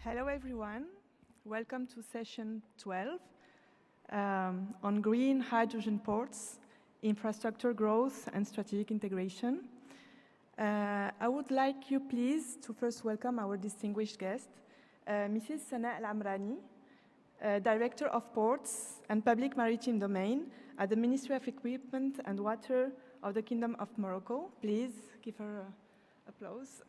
Hello, everyone. Welcome to session 12 on green hydrogen ports, infrastructure growth, and strategic integration. I would like you, please, to first welcome our distinguished guest, Mrs. Sana El Amrani, Director of Ports and Public Maritime Domain at the Ministry of Equipment and Water of the Kingdom of Morocco. Please give her applause.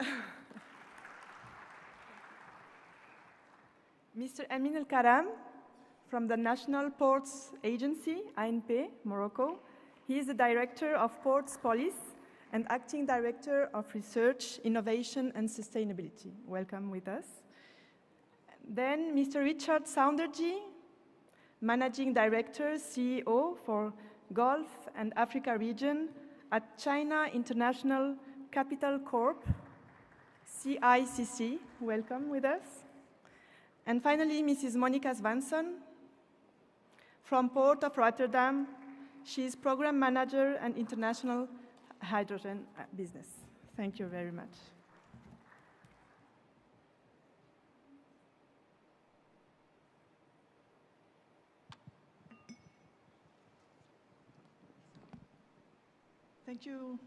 Mr. Amin El Karam from the National Ports Agency, ANP, Morocco. He is the Director of Ports Police and Acting Director of Research, Innovation and Sustainability. Welcome with us. Then Mr. Richard Saunderji, Managing Director, CEO for Gulf and Africa region at China International Capital Corp, CICC. Welcome with us. And finally, Mrs. Monica Svanson from Port of Rotterdam. She is Program Manager and International Hydrogen Business. Thank you very much. Thank you.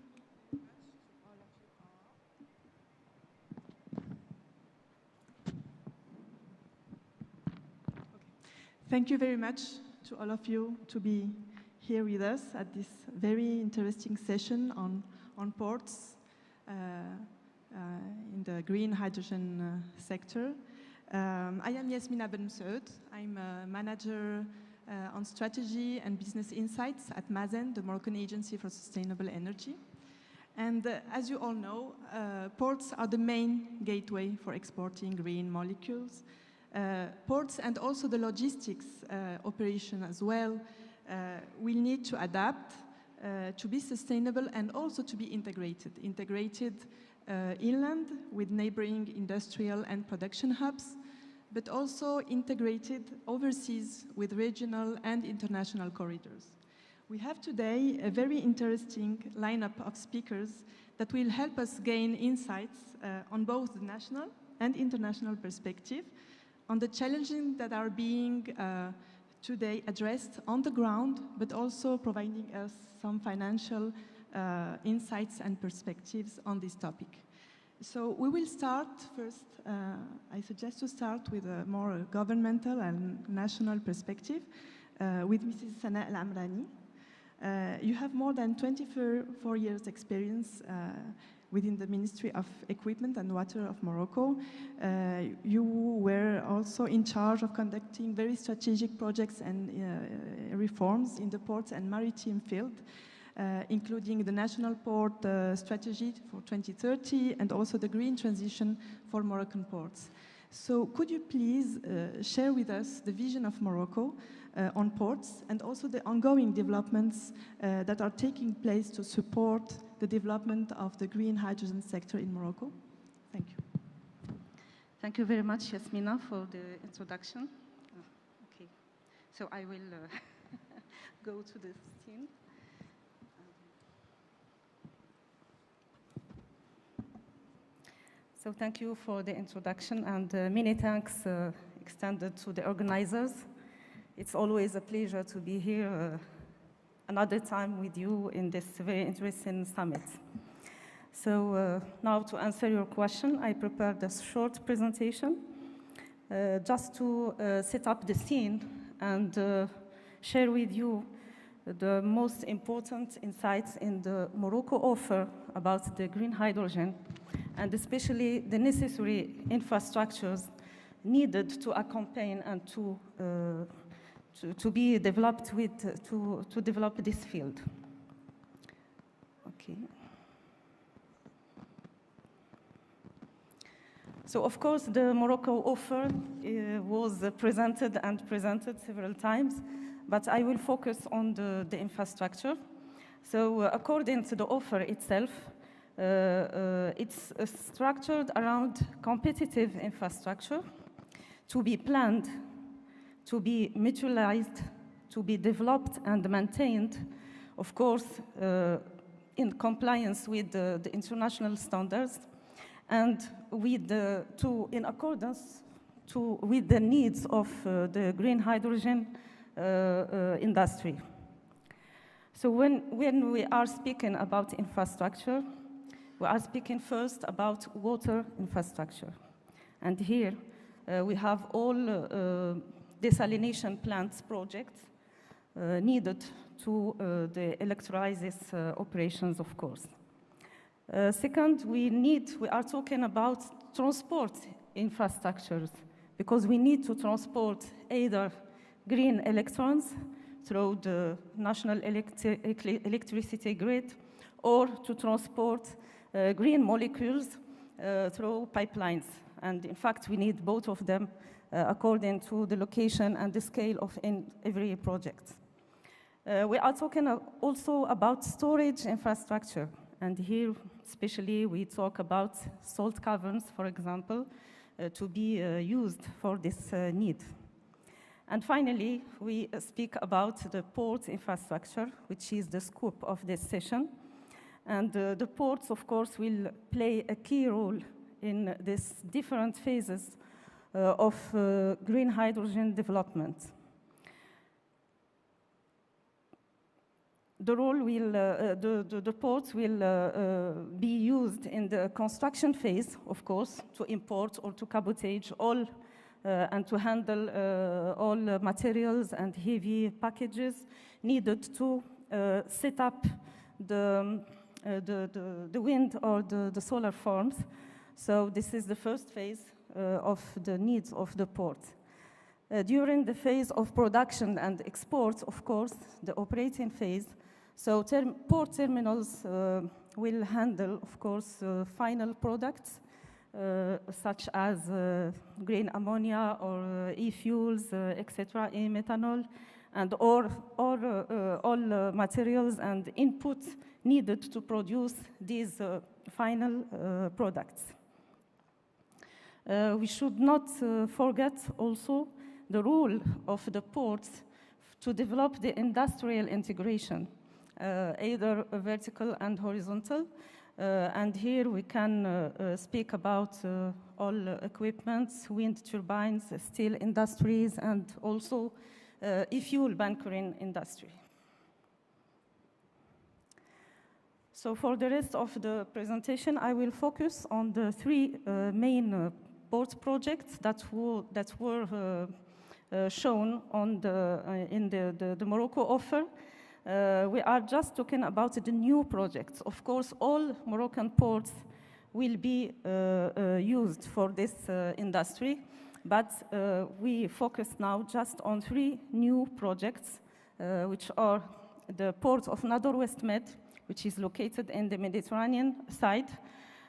Thank you very much to all of you to be here with us at this very interesting session on ports in the green hydrogen sector. I am Yasmina Ben Moussaoud. I'm a manager on strategy and business insights at MASEN, the Moroccan Agency for Sustainable Energy. And as you all know, ports are the main gateway for exporting green molecules. Ports and also the logistics operation as well will need to adapt to be sustainable and also to be integrated inland with neighboring industrial and production hubs, but also integrated overseas with regional and international corridors. We have today a very interesting lineup of speakers that will help us gain insights on both the national and international perspective on the challenges that are being today addressed on the ground, but also providing us some financial insights and perspectives on this topic. So we will start first, I suggest to start with a more governmental and national perspective with Mrs. Sana El Amrani. You have more than 24 years experience within the Ministry of Equipment and Water of Morocco. You were also in charge of conducting very strategic projects and reforms in the ports and maritime field, including the National Port Strategy for 2030 and also the green transition for Moroccan ports. So could you please share with us the vision of Morocco on ports and also the ongoing developments that are taking place to support the development of the green hydrogen sector in Morocco? Thank you. Thank you very much, Yasmina, for the introduction. Okay, so I will go to the scene. So thank you for the introduction and many thanks extended to the organizers. It's always a pleasure to be here another time with you in this very interesting summit. So now to answer your question, I prepared a short presentation just to set up the scene and share with you the most important insights in the Morocco offer about the green hydrogen and especially the necessary infrastructures needed to accompany and to be developed to develop this field. Okay. So of course the Morocco offer was presented several times, but I will focus on the infrastructure. So according to the offer itself, it's structured around competitive infrastructure to be planned, to be mutualized, to be developed and maintained, of course, in compliance with the international standards and with in accordance with the needs of the green hydrogen industry. So when we are speaking about infrastructure, we are speaking first about water infrastructure. And here we have all desalination plants projects needed to the electrolysis operations, of course. Second, we are talking about transport infrastructures, because we need to transport either green electrons through the national electricity grid, or to transport green molecules through pipelines. And in fact, we need both of them according to the location and the scale of every project. We are talking also about storage infrastructure. And here, especially, we talk about salt caverns, for example, to be used for this need. And finally, we speak about the port infrastructure, which is the scope of this session. And the ports, of course, will play a key role in these different phases of green hydrogen development. The ports will be used in the construction phase, of course, to import or to cabotage all and to handle all materials and heavy packages needed to set up the wind or the solar farms. So this is the first phase of the needs of the port. During the phase of production and export, of course, the operating phase, so port terminals will handle, of course, final products such as green ammonia or e-fuels, etc., e-methanol, and all materials and inputs needed to produce these final products. We should not forget also the role of the ports to develop the industrial integration, either vertical and horizontal. And here we can speak about all equipments, wind turbines, steel industries, and also e-fuel bunkering industry. So for the rest of the presentation, I will focus on the three main port projects that were shown on in the Morocco offer. We are just talking about the new projects. Of course, all Moroccan ports will be used for this industry, but we focus now just on three new projects, which are the port of Nador West Med, which is located in the Mediterranean side,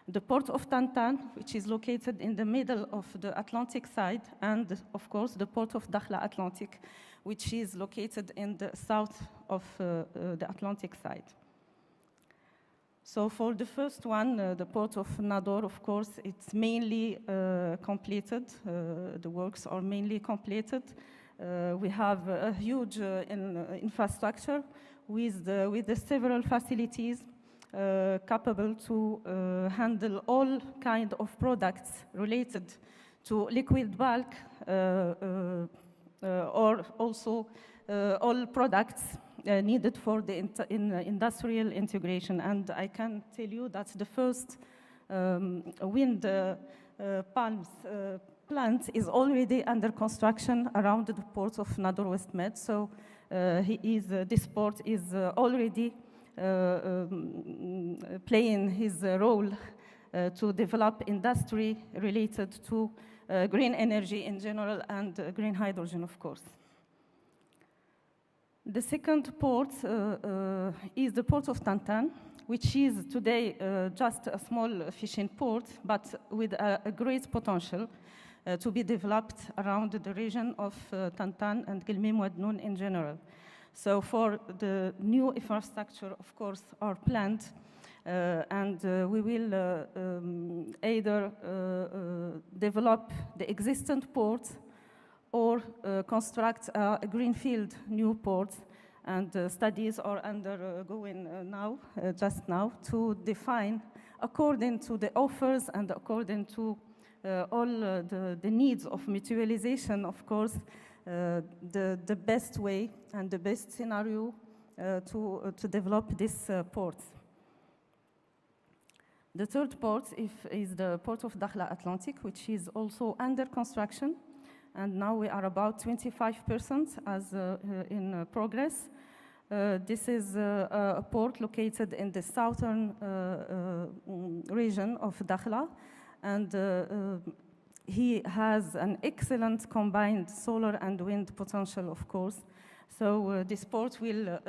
the port of Tantan, which is located in the middle of the Atlantic side, and of course the port of Dakhla Atlantic, which is located in the south of the Atlantic side. So for the first one, the port of Nador, of course, it's mainly completed. The works are mainly completed. We have a huge infrastructure with the several facilities capable to handle all kind of products related to liquid bulk or also all products needed for the industrial integration. And I can tell you that the first wind palms plant is already under construction around the port of Nador West Med. So this port is already playing his role to develop industry related to green energy in general and green hydrogen, of course. The second port is the port of Tantan, which is today just a small fishing port, but with a great potential to be developed around the region of Tantan and Gelmim Wadnoun in general. So for the new infrastructure, of course, are planned, and we will either develop the existing port or construct a greenfield new port, and studies are undergoing now, just now, to define, according to the offers and according to the needs of mutualization, of course, the best way and the best scenario to develop this port. The third port is the port of Dakhla Atlantic, which is also under construction. And now we are about 25% as in progress. This is a port located in the southern region of Dakhla. And he has an excellent combined solar and wind potential, of course. So this port will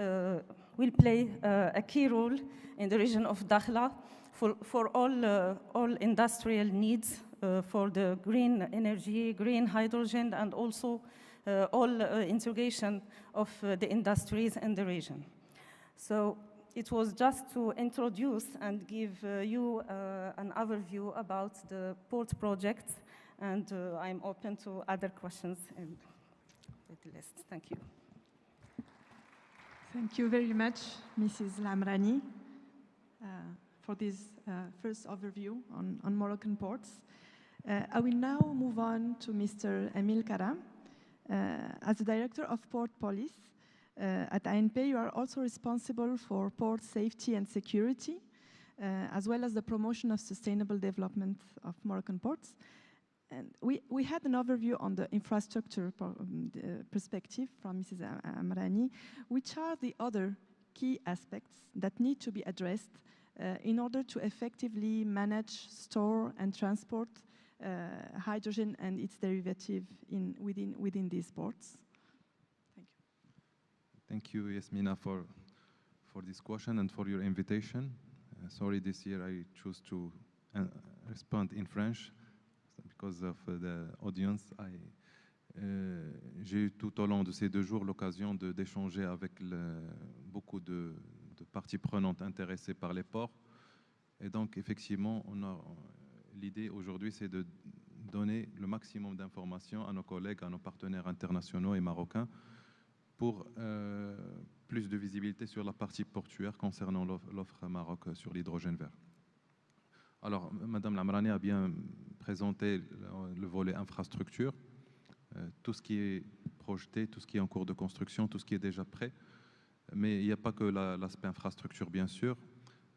play a key role in the region of Dakhla for all industrial needs for the green energy, green hydrogen, and also all integration of the industries in the region. So it was just to introduce and give you an overview about the port project, and I'm open to other questions in the list. Thank you. Thank you very much, Mrs. Lamrani, for this first overview on Moroccan ports. I will now move on to Mr. Emile Karam. As the Director of Port Police at ANP, you are also responsible for port safety and security, as well as the promotion of sustainable development of Moroccan ports. And we had an overview on the infrastructure perspective from Mrs. Amrani. Which are the other key aspects that need to be addressed in order to effectively manage, store, and transport hydrogen and its derivative within these ports? Thank you. Thank you, Yasmina, for this question and for your invitation. Sorry, this year I choose to respond in French because of the audience. J'ai eu tout au long de ces 2 jours l'occasion d'échanger avec beaucoup de parties prenantes intéressées par les ports. Et donc, effectivement, l'idée aujourd'hui, c'est de donner le maximum d'informations à nos collègues, à nos partenaires internationaux et marocains pour plus de visibilité sur la partie portuaire concernant l'offre Maroc sur l'hydrogène vert. Alors, Madame Lamrani a bien présenté le volet infrastructure, tout ce qui est projeté, tout ce qui est en cours de construction, tout ce qui est déjà prêt. Mais il n'y a pas que l'aspect infrastructure, bien sûr.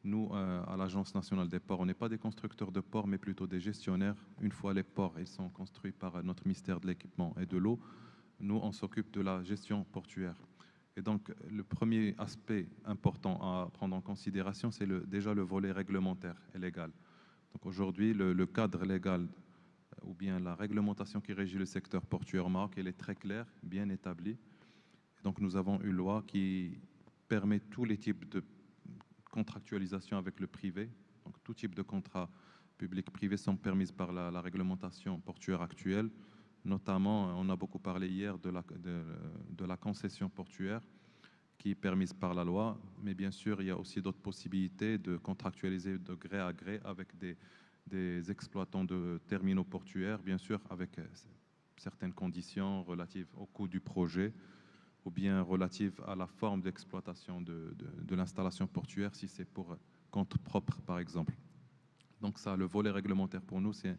Nous, à l'Agence nationale des ports, on n'est pas des constructeurs de ports, mais plutôt des gestionnaires. Une fois les ports, ils sont construits par notre ministère de l'équipement et de l'eau. Nous, on s'occupe de la gestion portuaire. Et donc, le premier aspect important à prendre en considération, c'est déjà le volet réglementaire et légal. Donc aujourd'hui, le cadre légal ou bien la réglementation qui régit le secteur portuaire au Maroc, elle est très claire, bien établie. Donc nous avons une loi qui permet tous les types de contractualisation avec le privé. Donc tout type de contrats publics-privés sont permis par la réglementation portuaire actuelle. Notamment, on a beaucoup parlé hier de la concession portuaire qui est permise par la loi, mais bien sûr, il y a aussi d'autres possibilités de contractualiser de gré à gré avec des exploitants de terminaux portuaires, bien sûr, avec certaines conditions relatives au coût du projet ou bien relatives à la forme d'exploitation de l'installation portuaire, si c'est pour compte propre, par exemple. Donc ça, le volet réglementaire pour nous, c'est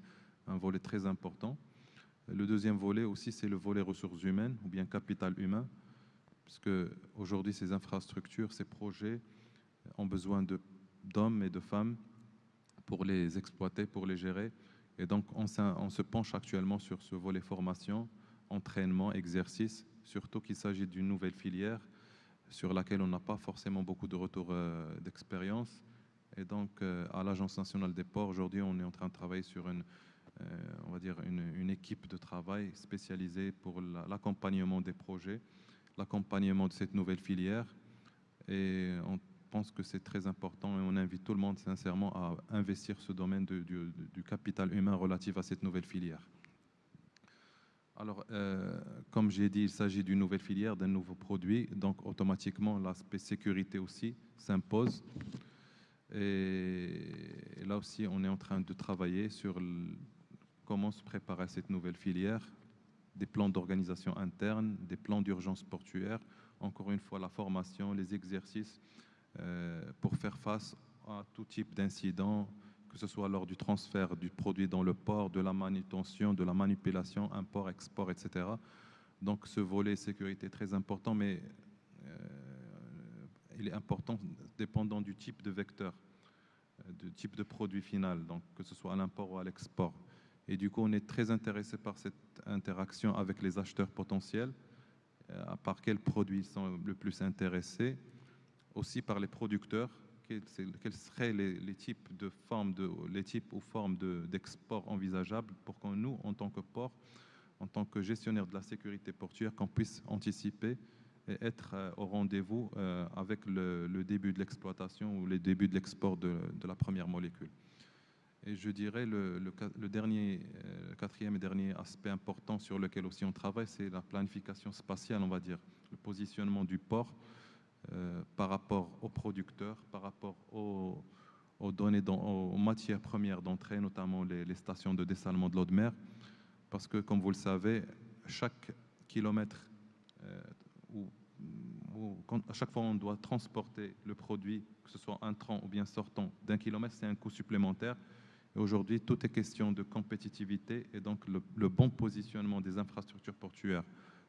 un volet très important. Le deuxième volet aussi, c'est le volet ressources humaines ou bien capital humain, puisque aujourd'hui, ces infrastructures, ces projets ont besoin d'hommes et de femmes pour les exploiter, pour les gérer. Et donc, on se penche actuellement sur ce volet formation, entraînement, exercice, surtout qu'il s'agit d'une nouvelle filière sur laquelle on n'a pas forcément beaucoup de retours d'expérience. Et donc, à l'Agence nationale des ports, aujourd'hui, on est en train de travailler sur on va dire une équipe de travail spécialisée pour l'accompagnement des projets, l'accompagnement de cette nouvelle filière. Et on pense que c'est très important et on invite tout le monde sincèrement à investir ce domaine du capital humain relatif à cette nouvelle filière. Alors, comme j'ai dit, il s'agit d'une nouvelle filière, d'un nouveau produit, donc automatiquement l'aspect sécurité aussi s'impose. Et là aussi, on est en train de travailler sur comment se préparer à cette nouvelle filière, des plans d'organisation interne, des plans d'urgence portuaire, encore une fois la formation, les exercices pour faire face à tout type d'incidents, que ce soit lors du transfert du produit dans le port, de la manutention, de la manipulation, import, export, etc. Donc ce volet sécurité est très important, mais il est important dépendant du type de vecteur, du type de produit final, donc que ce soit à l'import ou à l'export. Et du coup, on est très intéressé par cette interaction avec les acheteurs potentiels, par quels produits ils sont le plus intéressés, aussi par les producteurs, quels seraient les types de formes les types ou formes d'export envisageables pour que nous, en tant que port, en tant que gestionnaire de la sécurité portuaire, qu'on puisse anticiper et être au rendez-vous avec le début de l'exploitation ou le début de l'export de la première molécule. Et je dirais le quatrième et dernier aspect important sur lequel aussi on travaille, c'est la planification spatiale, on va dire, le positionnement du port par rapport aux producteurs, par rapport aux données, aux matières premières d'entrée, notamment les stations de dessalement de l'eau de mer, parce que, comme vous le savez, chaque kilomètre à chaque fois on doit transporter le produit, que ce soit entrant ou bien sortant d'un kilomètre, c'est un coût supplémentaire. Et aujourd'hui, tout est question de compétitivité et donc le bon positionnement des infrastructures portuaires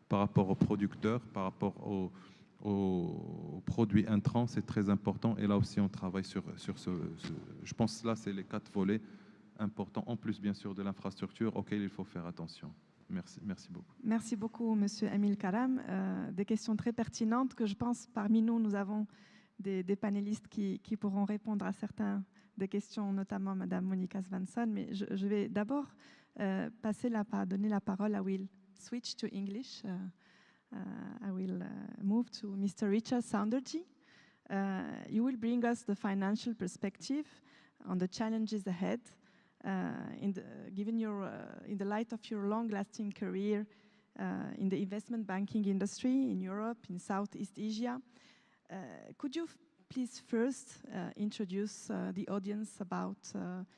par rapport aux producteurs, par rapport aux produits intrants, c'est très important. Et là aussi, on travaille sur je pense que là, c'est les 4 volets importants, en plus bien sûr de l'infrastructure auxquels il faut faire attention. Merci beaucoup. Merci beaucoup, Monsieur Amil Karam. Des questions très pertinentes que je pense parmi nous avons des panélistes qui pourront répondre à certaines des questions, notamment Madame Monica Svensson. Mais je vais d'abord donner la parole. I will switch to English. I will move to Mr. Richard Saunderji. You will bring us the financial perspective on the challenges ahead. In the light of your long-lasting career in the investment banking industry in Europe, in Southeast Asia, could you please first introduce the audience about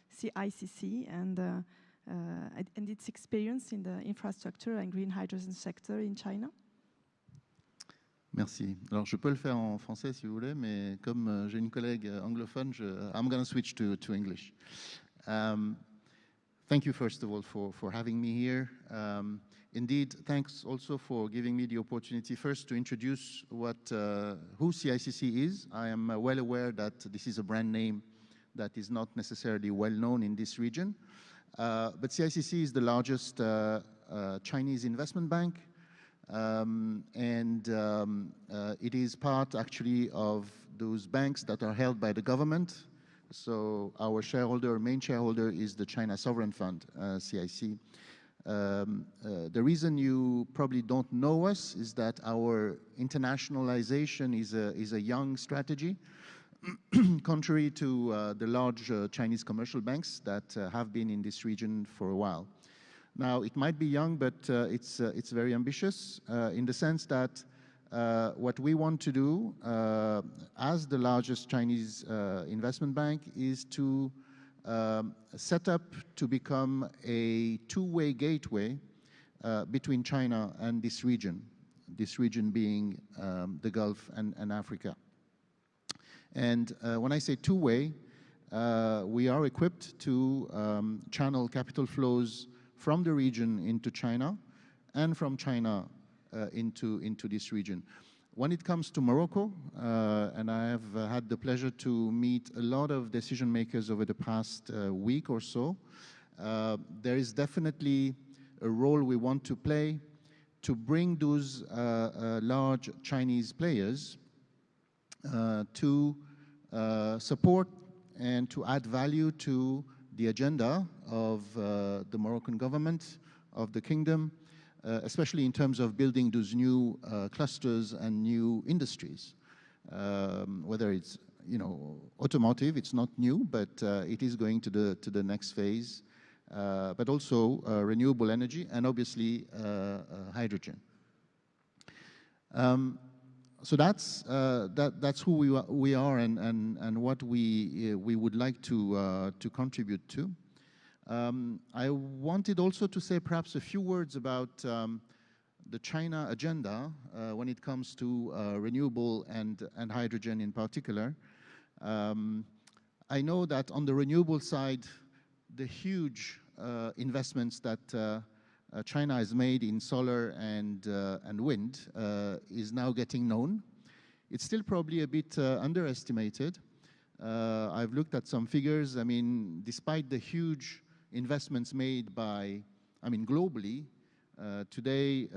CICC and its experience in the infrastructure and green hydrogen sector in China? Merci. Alors, je peux le faire en français si vous voulez, mais comme j'ai une collègue anglophone, I'm going to switch to English. Thank you, first of all, for having me here. Indeed, thanks also for giving me the opportunity first to introduce who CICC is. I am well aware that this is a brand name that is not necessarily well known in this region. But CICC is the largest Chinese investment bank. It is part actually of those banks that are held by the government. So our main shareholder is the China Sovereign Fund, CIC. The reason you probably don't know us is that our internationalization is a young strategy, contrary to the large Chinese commercial banks that have been in this region for a while. Now, it might be young, but it's very ambitious in the sense that what we want to do as the largest Chinese investment bank is to set up to become a two-way gateway between China and this region being the Gulf and Africa. And when I say two-way, we are equipped to channel capital flows from the region into China and from China into this region. When it comes to Morocco, and I have had the pleasure to meet a lot of decision makers over the past week or so, there is definitely a role we want to play to bring those large Chinese players to support and to add value to the agenda of the Moroccan government, of the kingdom, especially in terms of building those new clusters and new industries. Whether it's automotive, it's not new, but it is going to the next phase. But also renewable energy and obviously hydrogen. So that's who we are and what we would like to contribute to. I wanted also to say perhaps a few words about the China agenda when it comes to renewable and hydrogen in particular. I know that on the renewable side, the huge investments that China has made in solar and wind is now getting known. It's still probably a bit underestimated. I've looked at some figures. I mean, despite the huge investments made by, I mean, globally, today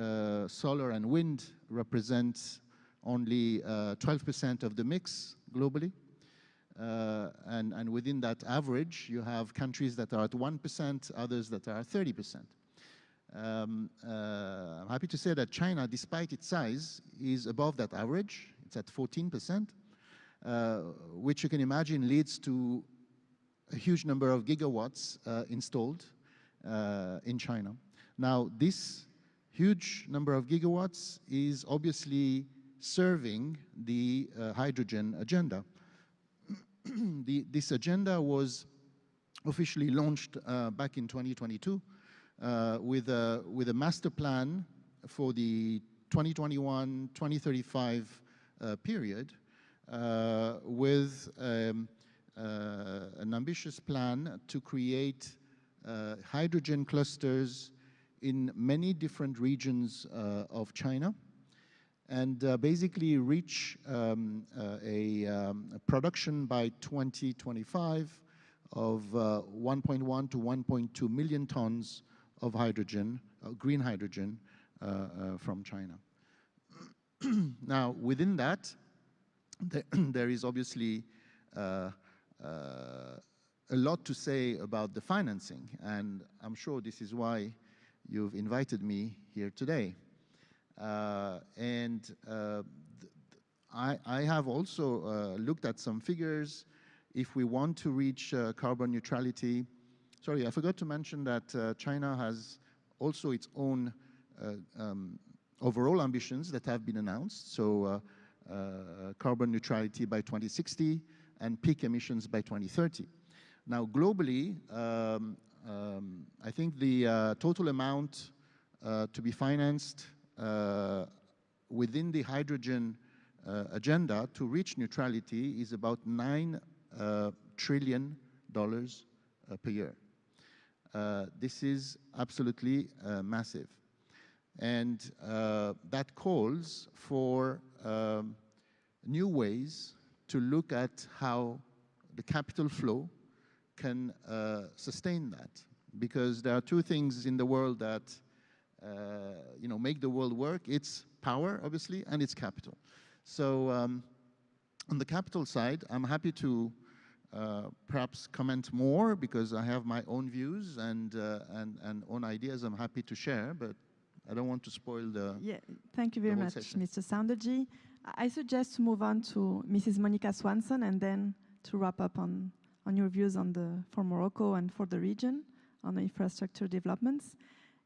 solar and wind represent only 12% of the mix globally. And within that average, you have countries that are at 1%, others that are 30%. I'm happy to say that China, despite its size, is above that average. It's at 14%, which you can imagine leads to a huge number of gigawatts installed in China. Now, this huge number of gigawatts is obviously serving the hydrogen agenda. This agenda was officially launched back in 2022 with a master plan for the 2021-2035 period with an ambitious plan to create hydrogen clusters in many different regions of China, and basically reach a production by 2025 of 1.1 to 1.2 million tons of hydrogen, green hydrogen, from China. Now, within that, there is obviously a lot to say about the financing, and I'm sure this is why you've invited me here today. I have also looked at some figures. If we want to reach carbon neutrality, sorry, I forgot to mention that China has also its own overall ambitions that have been announced. So carbon neutrality by 2060 and peak emissions by 2030. Now, globally, I think the total amount to be financed within the hydrogen agenda to reach neutrality is about $9 trillion per year. This is absolutely massive. And that calls for new ways to look at how the capital flow can sustain that. Because there are two things in the world that make the world work. It's power, obviously, and it's capital. So on the capital side, I'm happy to perhaps comment more because I have my own views and own ideas I'm happy to share, but I don't want to spoil the Thank you very much, session. Mr. Sounderji. I suggest to move on to Mrs. Monica Swanson and then to wrap up on your views for Morocco and for the region on the infrastructure developments.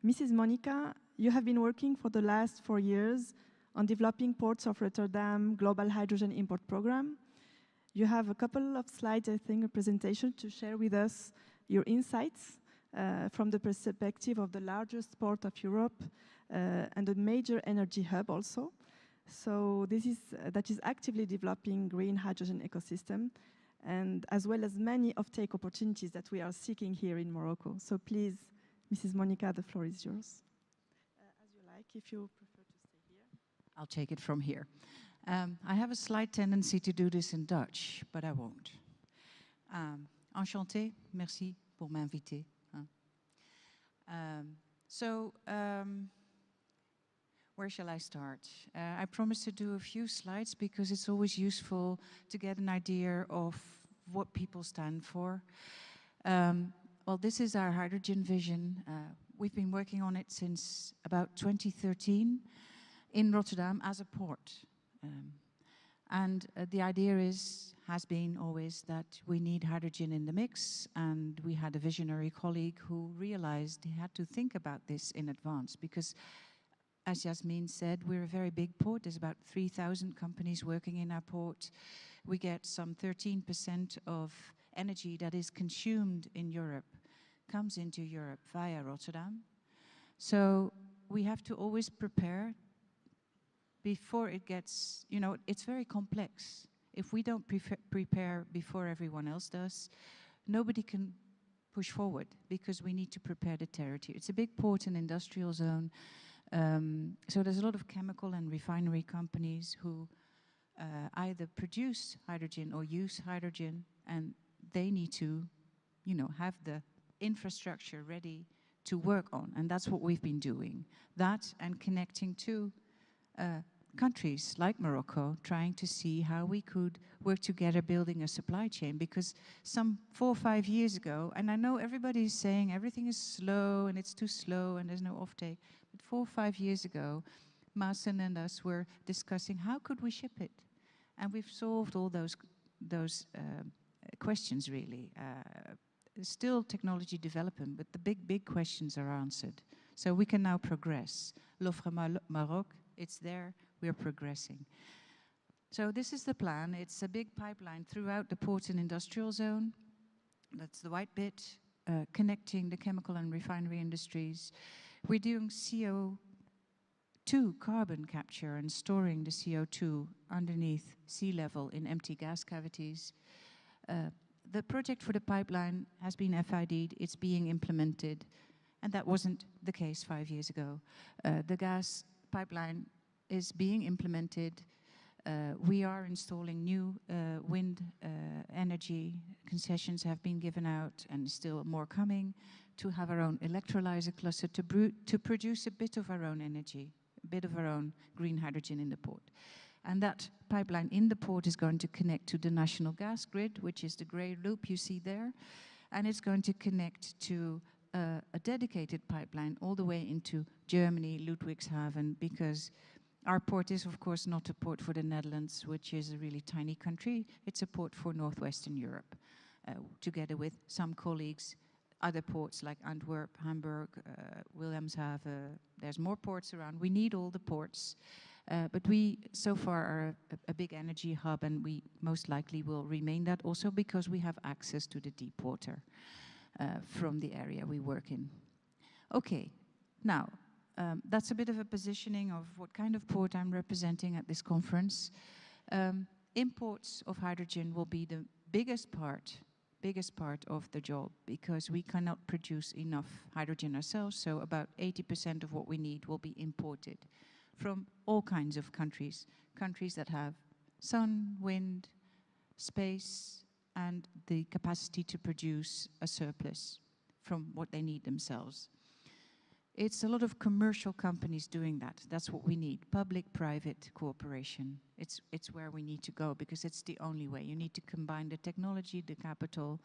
Mrs. Monica, you have been working for the last 4 years on developing Ports of Rotterdam Global Hydrogen Import Program. You have a couple of slides, I think, a presentation to share with us your insights from the perspective of the largest port of Europe and a major energy hub also. So that is actively developing green hydrogen ecosystem, and as well as many offtake opportunities that we are seeking here in Morocco. So please, Mrs. Monica, the floor is yours. As you like, if you prefer to stay here. I'll take it from here. I have a slight tendency to do this in Dutch, but I won't. Enchanté, merci pour m'inviter. Where shall I start? I promised to do a few slides because it's always useful to get an idea of what people stand for. Well, this is our hydrogen vision. We've been working on it since about 2013 in Rotterdam as a port. The idea has been always that we need hydrogen in the mix, and we had a visionary colleague who realized he had to think about this in advance because, as Yasmin said, we're a very big port. There's about 3,000 companies working in our port. We get some 13% of energy that is consumed in Europe comes into Europe via Rotterdam. So we have to always prepare before it gets, it's very complex. If we don't prepare before everyone else does, nobody can push forward because we need to prepare the territory. It's a big port and industrial zone. So there's a lot of chemical and refinery companies who either produce hydrogen or use hydrogen, and they need to, you know, have the infrastructure ready to work on, and that's what we've been doing. That and connecting to countries like Morocco, trying to see how we could work together building a supply chain, because some 4 or 5 years ago, and I know everybody's saying everything is slow and it's too slow and there's no offtake, but 4 or 5 years ago, Maassen and us were discussing how could we ship it, and we've solved all those questions really. There's still technology development, but the big questions are answered. So we can now progress. L'Offre Maroc, it's there, we're progressing. So this is the plan. It's a big pipeline throughout the port and industrial zone. That's the white bit, connecting the chemical and refinery industries. We're doing CO2 carbon capture and storing the CO2 underneath sea level in empty gas cavities. The project for the pipeline has been FID'd, it's being implemented, and that wasn't the case 5 years ago. The gas pipeline is being implemented. We are installing new wind energy. Concessions have been given out, and still more coming, to have our own electrolyzer cluster to produce a bit of our own energy, a bit of our own green hydrogen in the port. And that pipeline in the port is going to connect to the national gas grid, which is the gray loop you see there. And it's going to connect to a dedicated pipeline all the way into Germany, Ludwigshafen, because our port is, of course, not a port for the Netherlands, which is a really tiny country. It's a port for Northwestern Europe, together with some colleagues, other ports like Antwerp, Hamburg, Wilhelmshaven. There's more ports around. We need all the ports. But we, so far, are a big energy hub, and we most likely will remain that also because we have access to the deep water from the area we work in. Okay, now, that's a bit of a positioning of what kind of port I'm representing at this conference. Imports of hydrogen will be the biggest part of the job, because we cannot produce enough hydrogen ourselves, so about 80% of what we need will be imported from all kinds of countries that have sun, wind, space, and the capacity to produce a surplus from what they need themselves. It's a lot of commercial companies doing that. That's what we need, public-private cooperation. It's where we need to go, because it's the only way. You need to combine the technology, the capital,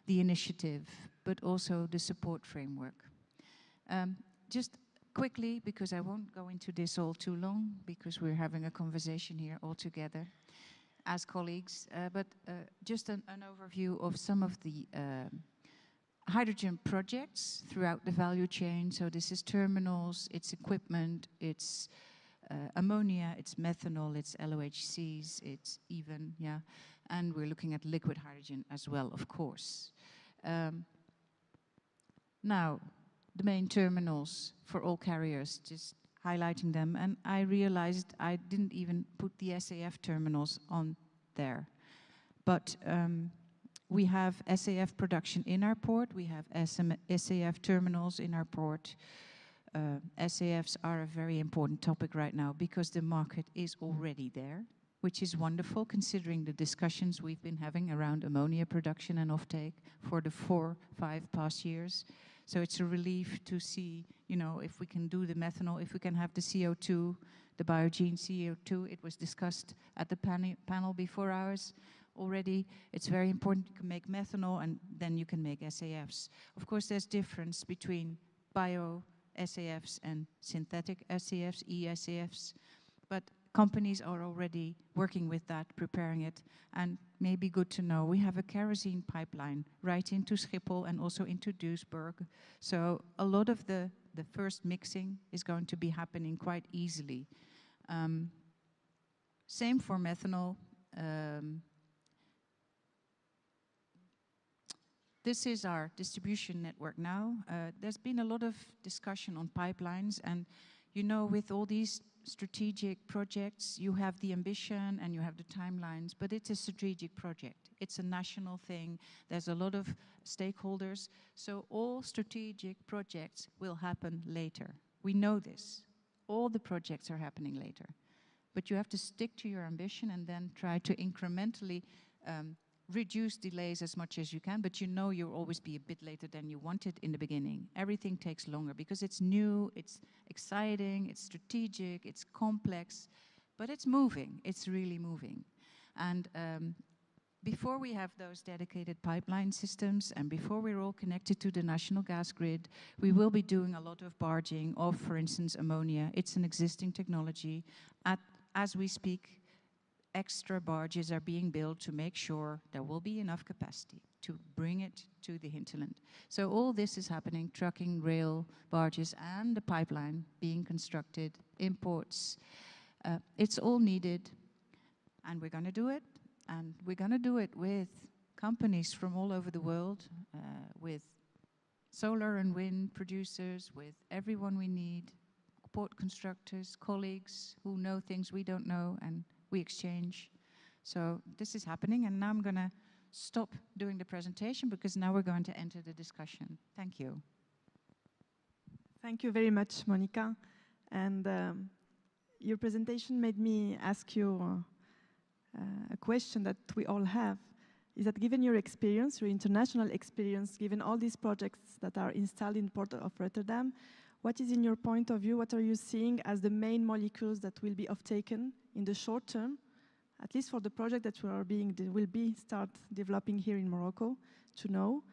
the initiative, but also the support framework. Just quickly, because I won't go into this all too long, because we're having a conversation here all together as colleagues, but just an overview of some of the hydrogen projects throughout the value chain. So this is terminals, it's equipment, it's ammonia, it's methanol, it's LOHCs, it's even, yeah, and we're looking at liquid hydrogen as well, of course. Now, the main terminals for all carriers, just highlighting them, and I realized I didn't even put the SAF terminals on there. But we have SAF production in our port, we have SAF terminals in our port. SAFs are a very important topic right now because the market is already there, which is wonderful considering the discussions we've been having around ammonia production and offtake for the 4-5 past years. So it's a relief to see, you know, if we can do the methanol, if we can have the CO2, the biogene CO2. It was discussed at the panel before ours already. It's very important to make methanol, and then you can make SAFs. Of course, there's difference between bio SAFs and synthetic SAFs, e-SAFs, but companies are already working with that, preparing it, and maybe good to know, we have a kerosene pipeline right into Schiphol and also into Duisburg. So a lot of the first mixing is going to be happening quite easily. Same for methanol. This is our distribution network now. There's been a lot of discussion on pipelines, and You know, with all these strategic projects, you have the ambition and you have the timelines, but it's a strategic project. It's a national thing. There's a lot of stakeholders. So all strategic projects will happen later. We know this. All the projects are happening later. But you have to stick to your ambition and then try to incrementally reduce delays as much as you can, but you know you'll always be a bit later than you wanted in the beginning. Everything takes longer because it's new, it's exciting, it's strategic, it's complex, but it's moving, it's really moving. And before we have those dedicated pipeline systems and before we're all connected to the national gas grid, we will be doing a lot of barging of, for instance, ammonia. It's an existing technology. As we speak, extra barges are being built to make sure there will be enough capacity to bring it to the hinterland. So all this is happening, trucking, rail, barges, and the pipeline being constructed, imports. It's all needed, and we're going to do it. And we're going to do it with companies from all over the world, with solar and wind producers, with everyone we need, port constructors, colleagues who know things we don't know, and we exchange. So this is happening, and now I'm going to stop doing the presentation because now we're going to enter the discussion. Thank you. Thank you very much, Monica. And your presentation made me ask you a question that we all have. Is that given your experience, your international experience, given all these projects that are installed in the port of Rotterdam, what is, in your point of view, what are you seeing as the main molecules that will be offtaken in the short term, at least for the project that will start developing here in Morocco, to know,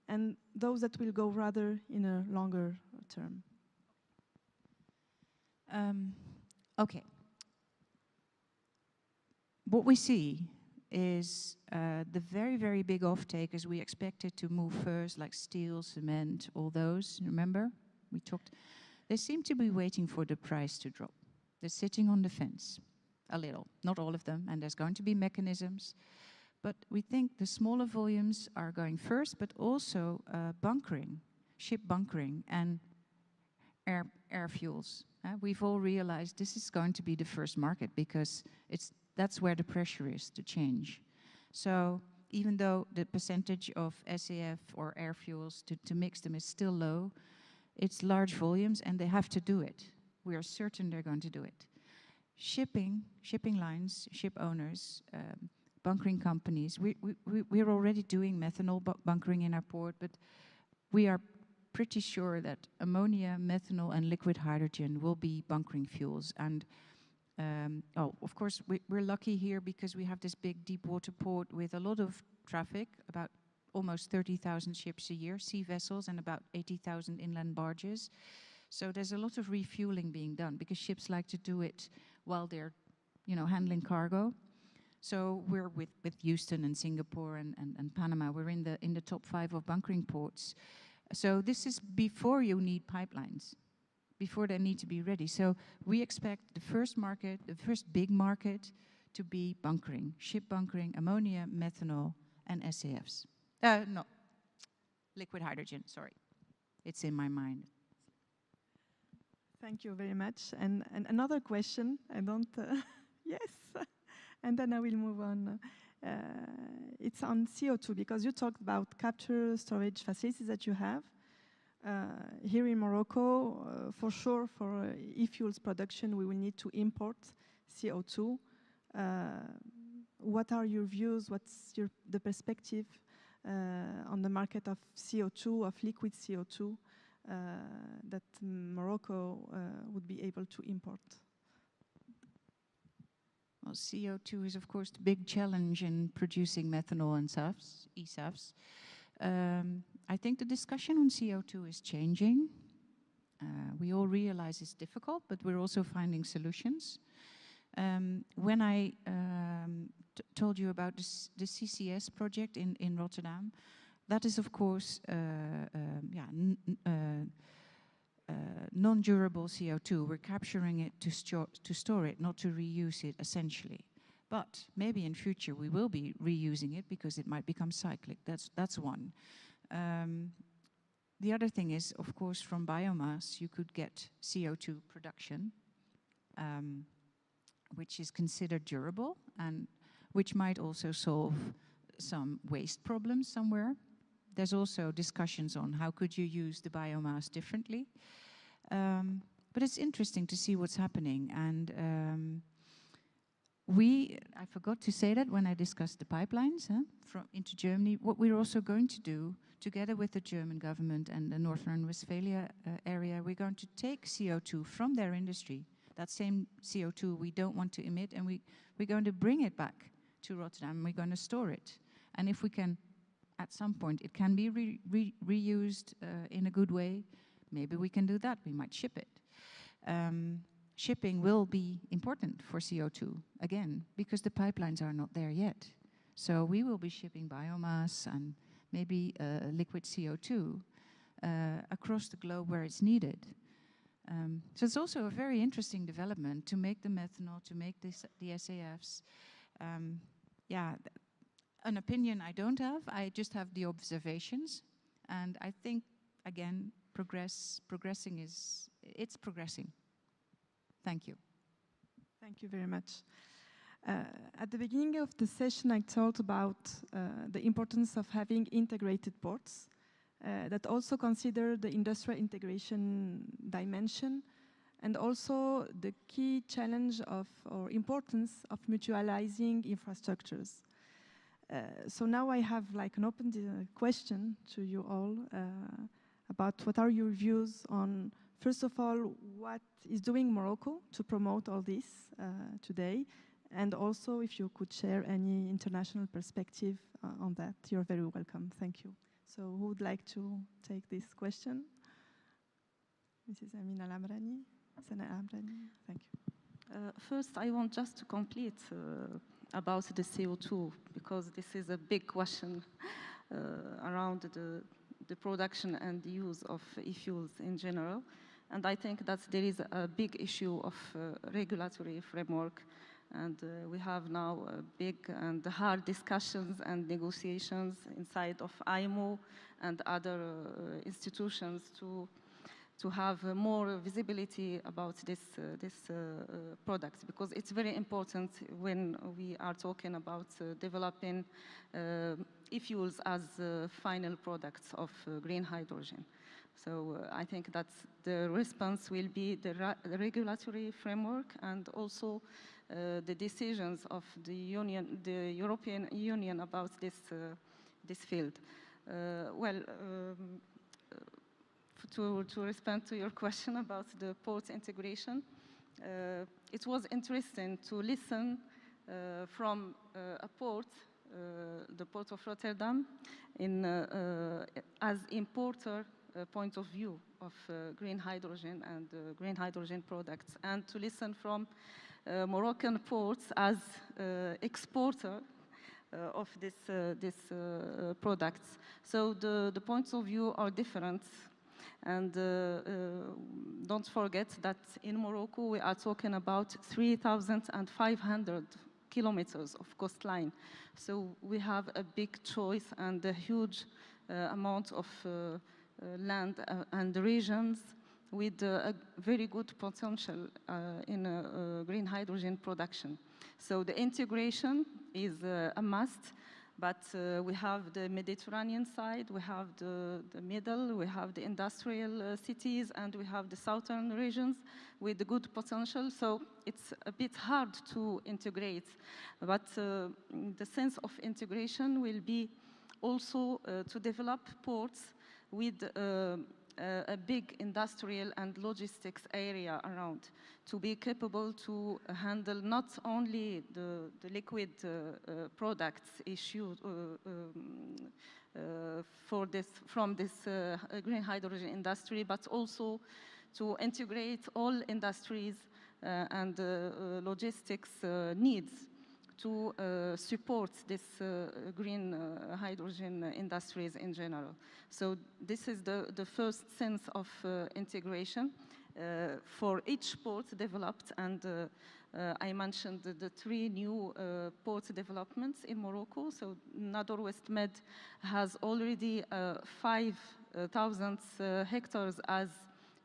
and those that will go rather in a longer term? Okay. What we see is the very, very big off-takers we expected to move first, like steel, cement, all those, remember? We talked. They seem to be waiting for the price to drop. They're sitting on the fence, a little, not all of them, and there's going to be mechanisms. But we think the smaller volumes are going first, but also bunkering, ship bunkering, and air fuels. We've all realized this is going to be the first market because that's where the pressure is to change. So even though the percentage of SAF or air fuels to mix them is still low, it's large volumes and they have to do it. We are certain they're going to do it. Shipping lines, ship owners, bunkering companies, we're already doing methanol bunkering in our port, but we are pretty sure that ammonia, methanol, and liquid hydrogen will be bunkering fuels. And of course, we're lucky here because we have this big deep water port with a lot of traffic, about almost 30,000 ships a year, sea vessels, and about 80,000 inland barges. So there's a lot of refueling being done because ships like to do it while they're, handling cargo. So we're with Houston and Singapore and Panama. We're in the top 5 of bunkering ports. So this is before you need pipelines, before they need to be ready. So we expect the first market, the first big market, to be bunkering, ship bunkering, ammonia, methanol, and SAFs. No, liquid hydrogen, sorry. It's in my mind. Thank you very much. And another question, yes, and then I will move on. It's on CO2, because you talked about capture storage facilities that you have. Here in Morocco, for sure, for e-fuels production, we will need to import CO2. What are your views? What's the perspective on the market of CO2, of liquid CO2, that Morocco would be able to import? Well, CO2 is, of course, the big challenge in producing methanol and SAFs, e-SAFs. I think the discussion on CO2 is changing. We all realize it's difficult, but we're also finding solutions. When I told you about the CCS project in Rotterdam, that is, of course, non-durable CO2. We're capturing it to store it, not to reuse it, essentially. But maybe in future we will be reusing it because it might become cyclic. That's one. The other thing is, of course, from biomass, you could get CO2 production, which is considered durable and which might also solve some waste problems somewhere. There's also discussions on how could you use the biomass differently. But it's interesting to see what's happening. And I forgot to say that when I discussed the pipelines into Germany, what we're also going to do, together with the German government and the North Rhine-Westphalia area, we're going to take CO2 from their industry, that same CO2 we don't want to emit, and we're going to bring it back to Rotterdam. We're going to store it. And if we can, at some point, it can be reused in a good way, maybe we can do that. We might ship it. Shipping will be important for CO2, again, because the pipelines are not there yet. So we will be shipping biomass and maybe liquid CO2 across the globe where it's needed. So it's also a very interesting development to make the methanol, to make the SAFs. Yeah, an opinion I don't have, I just have the observations. And I think, again, progressing it's progressing. Thank you. Thank you very much. At the beginning of the session, I talked about the importance of having integrated ports that also consider the industrial integration dimension and also the key challenge of or importance of mutualizing infrastructures. So now I have like an open question to you all about what are your views on, first of all, what is doing Morocco to promote all this today, and also if you could share any international perspective on that, you're very welcome. Thank you. So who would like to take this question? Mrs. Amina Lamrani, Sana Amrani, thank you. First, I want just to complete about the CO2, because this is a big question around the production and the use of e-fuels in general. And I think that there is a big issue of regulatory framework. And we have now big and hard discussions and negotiations inside of IMO and other institutions to have more visibility about this product, because it's very important when we are talking about developing e-fuels as final products of green hydrogen. So I think that the response will be the regulatory framework and also the decisions of the European Union about this field. To respond to your question about the port integration, it was interesting to listen from a port, the Port of Rotterdam, as importer point of view of green hydrogen and green hydrogen products, and to listen from Moroccan ports as exporter of these products. So the points of view are different. And don't forget that in Morocco, we are talking about 3,500 kilometers of coastline. So we have a big choice and a huge amount of land and regions with a very good potential in green hydrogen production. So the integration is a must. But we have the Mediterranean side, we have the middle, we have the industrial cities, and we have the southern regions with the good potential. So it's a bit hard to integrate. But the sense of integration will be also to develop ports with a big industrial and logistics area around, to be capable to handle not only the liquid products issued from this green hydrogen industry, but also to integrate all industries and logistics needs to support this green hydrogen industries in general. So this is the first sense of integration for each port developed, and I mentioned the 3 new port developments in Morocco. So Nador West Med has already 5 4,000 hectares as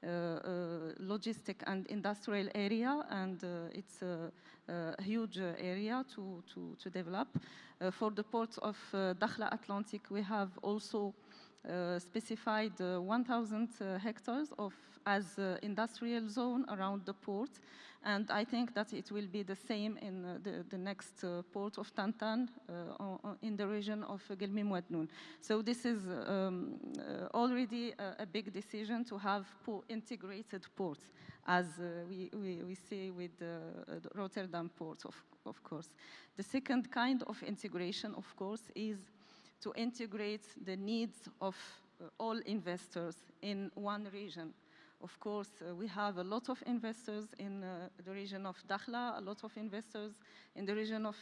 logistic and industrial area, and it's a huge area to develop. For the port of Dakhla Atlantic, we have also specified 1,000 hectares as industrial zone around the port, and I think that it will be the same in the next port of Tantan in the region of Gelmim Wadnoun. So this is already a big decision to have integrated ports, as we see with the Rotterdam port, of course. The second kind of integration, of course, is to integrate the needs of all investors in one region. Of course, we have a lot of investors in the region of Dakhla, a lot of investors in the region of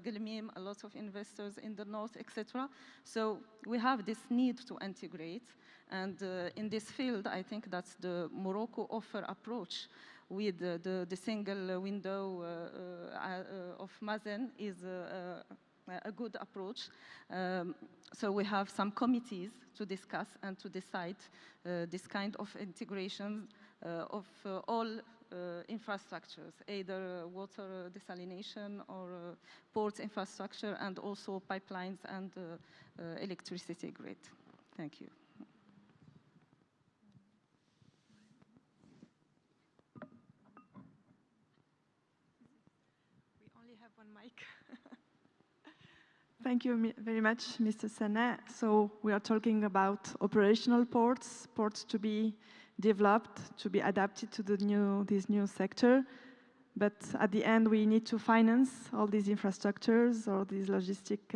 Gelmim, a lot of investors in the north, etc. So we have this need to integrate. And in this field, I think that the Morocco offer approach with the single window of Mazen is a good approach. So we have some committees to discuss and to decide this kind of integration of all infrastructures, either water desalination or port infrastructure, and also pipelines and electricity grid. Thank you. We only have one mic. Thank you very much, Mr. Sanet. So we are talking about operational ports, ports to be developed, to be adapted to this new sector. But at the end, we need to finance all these infrastructures or these logistic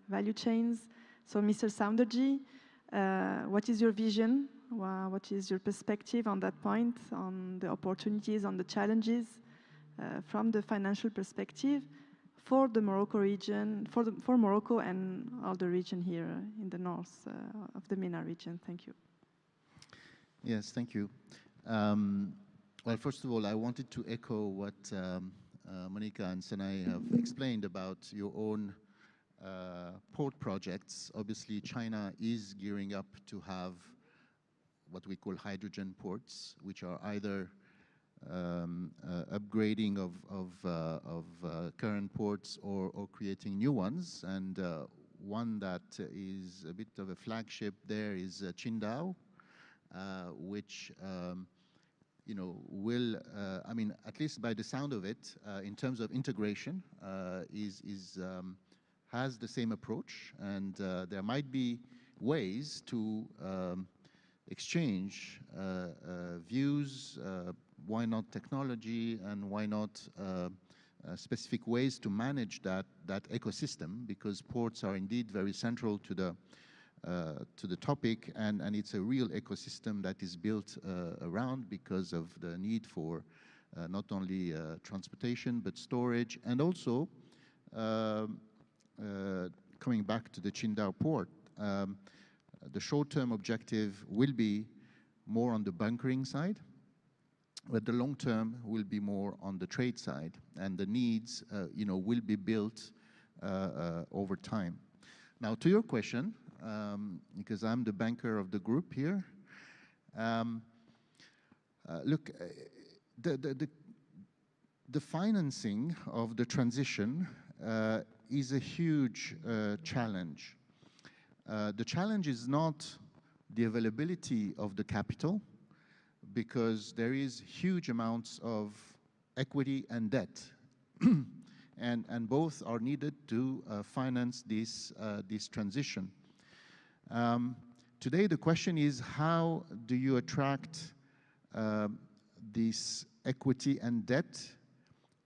value chains. So Mr. Sounderji, what is your vision? What is your perspective on that point, on the opportunities, on the challenges from the financial perspective for the Morocco region, for Morocco and all the region here in the north of the MENA region? Thank you. Yes, thank you. Well, first of all, I wanted to echo what Monica and Sanai have explained about your own port projects. Obviously, China is gearing up to have what we call hydrogen ports, which are either upgrading of current ports or creating new ones. And one that is a bit of a flagship there is Qingdao, which you know, will, I mean, at least by the sound of it, in terms of integration, has the same approach, and there might be ways to exchange views, why not technology, and why not specific ways to manage that ecosystem, because ports are indeed very central to the topic, and it's a real ecosystem that is built around because of the need for not only transportation but storage, and also coming back to the Qingdao port, the short-term objective will be more on the bunkering side, but the long-term will be more on the trade side, and the needs, you know, will be built over time. Now, to your question, because I'm the banker of the group here, look, the financing of the transition is a huge challenge. The challenge is not the availability of the capital, because there is huge amounts of equity and debt, and both are needed to finance this transition. Today, the question is, how do you attract this equity and debt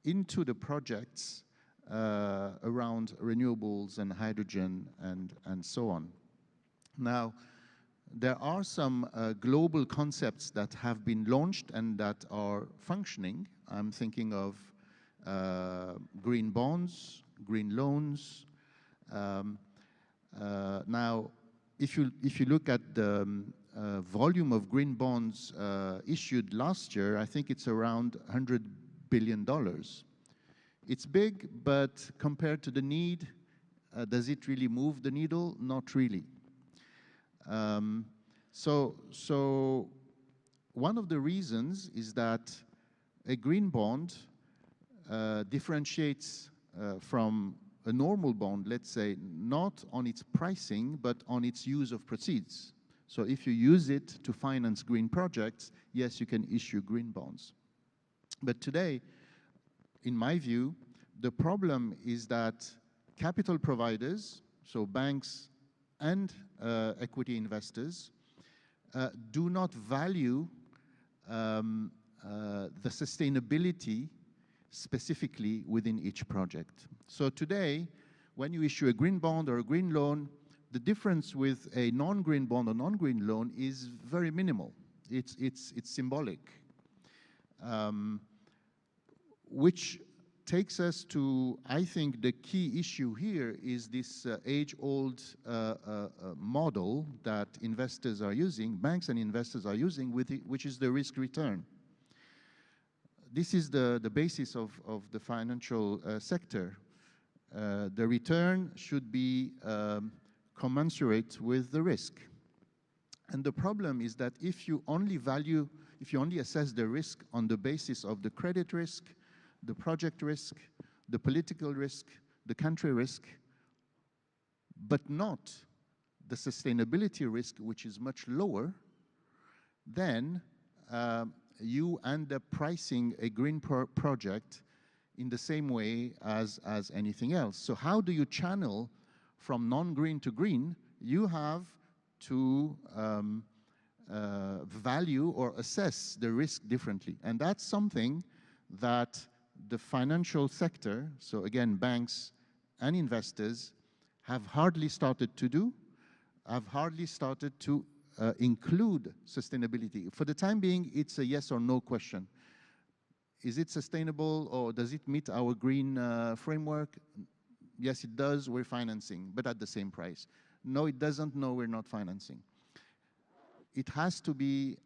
into the projects around renewables and hydrogen and so on? Now, there are some global concepts that have been launched and that are functioning. I'm thinking of green bonds, green loans. Now, if you look at the volume of green bonds issued last year, I think it's around $100 billion. It's big, but compared to the need, does it really move the needle? Not really. So one of the reasons is that a green bond differentiates from a normal bond, let's say, not on its pricing, but on its use of proceeds. So if you use it to finance green projects, yes, you can issue green bonds. But today, in my view, the problem is that capital providers, so banks and equity investors, do not value the sustainability specifically within each project. So today, when you issue a green bond or a green loan, the difference with a non-green bond or non-green loan is very minimal. It's symbolic, which takes us to, I think, the key issue here is this age-old model that investors are using, banks and investors are using, which is the risk return. This is the basis of the financial sector. The return should be commensurate with the risk. And the problem is that if you only assess the risk on the basis of the credit risk, the project risk, the political risk, the country risk, but not the sustainability risk, which is much lower, then you end up pricing a green project in the same way as anything else. So how do you channel from non-green to green? You have to value or assess the risk differently. And that's something that the financial sector, so again, banks and investors, have hardly started to do, have hardly started to include sustainability. For the time being, it's a yes or no question. Is it sustainable, or does it meet our green framework? Yes, it does, we're financing, but at the same price. No, it doesn't, no, we're not financing. It has to be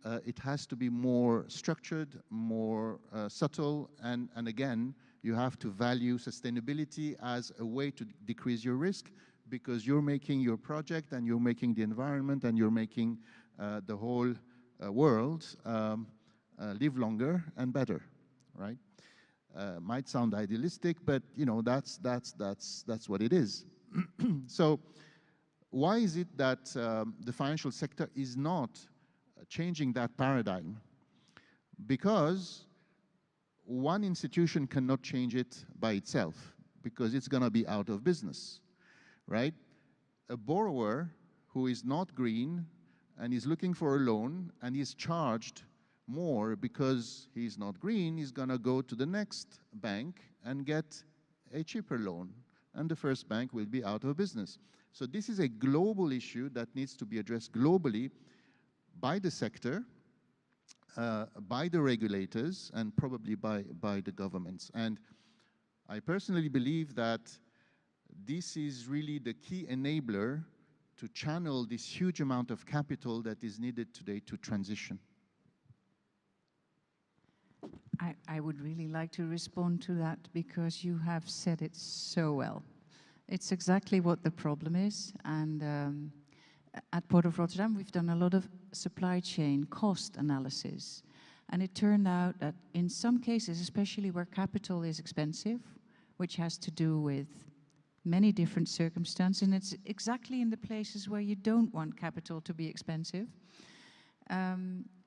more structured, more subtle, and again, you have to value sustainability as a way to decrease your risk, because you're making your project and you're making the environment and you're making the whole world live longer and better, right? Might sound idealistic, but you know that's what it is. So why is it that the financial sector is not changing that paradigm? Because one institution cannot change it by itself, because it's going to be out of business, right? A borrower who is not green and is looking for a loan and is charged more because he's not green, is going to go to the next bank and get a cheaper loan, and the first bank will be out of business. So this is a global issue that needs to be addressed globally by the sector, by the regulators, and probably by the governments. And I personally believe that this is really the key enabler to channel this huge amount of capital that is needed today to transition. I would really like to respond to that, because you have said it so well. It's exactly what the problem is, and at Port of Rotterdam we've done a lot of supply chain cost analysis, and it turned out that in some cases, especially where capital is expensive, which has to do with many different circumstances, and it's exactly in the places where you don't want capital to be expensive,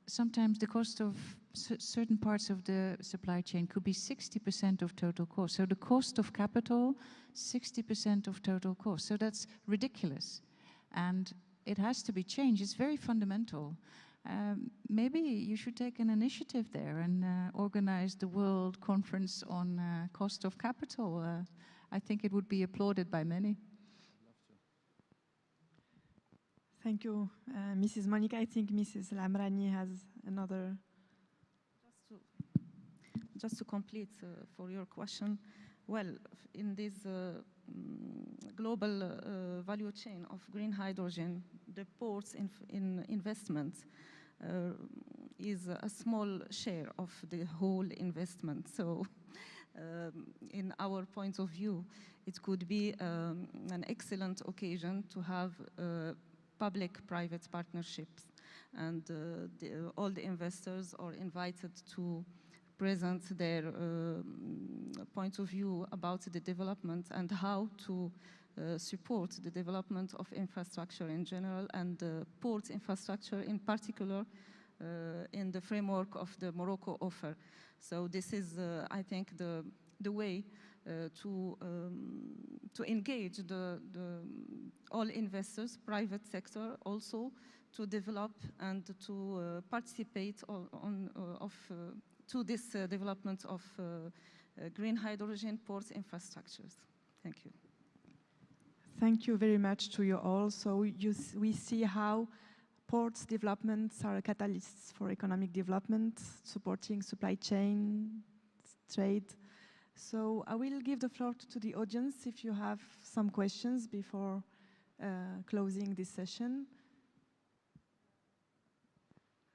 sometimes the cost of certain parts of the supply chain could be 60% of total cost. So the cost of capital, 60% of total cost. So that's ridiculous. And it has to be changed. It's very fundamental. Maybe you should take an initiative there and organize the World Conference on Cost of Capital. I think it would be applauded by many. Thank you, Mrs. Monica. I think Mrs. Lamrani has another. Just to complete for your question, well, in this global value chain of green hydrogen, the ports investment is a small share of the whole investment. So in our point of view, it could be an excellent occasion to have public-private partnerships and all the investors are invited to present their point of view about the development and how to support the development of infrastructure in general and port infrastructure in particular in the framework of the Morocco offer. So this is, I think, the way to engage all investors, private sector also, to develop and to participate to this development of green hydrogen port infrastructures. Thank you. Thank you very much to you all. So we see how ports developments are catalysts for economic development, supporting supply chain, trade. So I will give the floor to the audience if you have some questions before closing this session.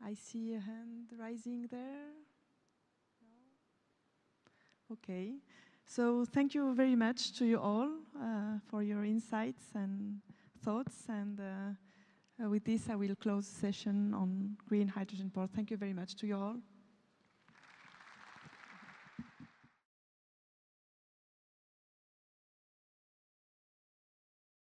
I see a hand rising there. No? Okay. So thank you very much to you all for your insights and thoughts. And with this, I will close the session on green hydrogen port. Thank you very much to you all.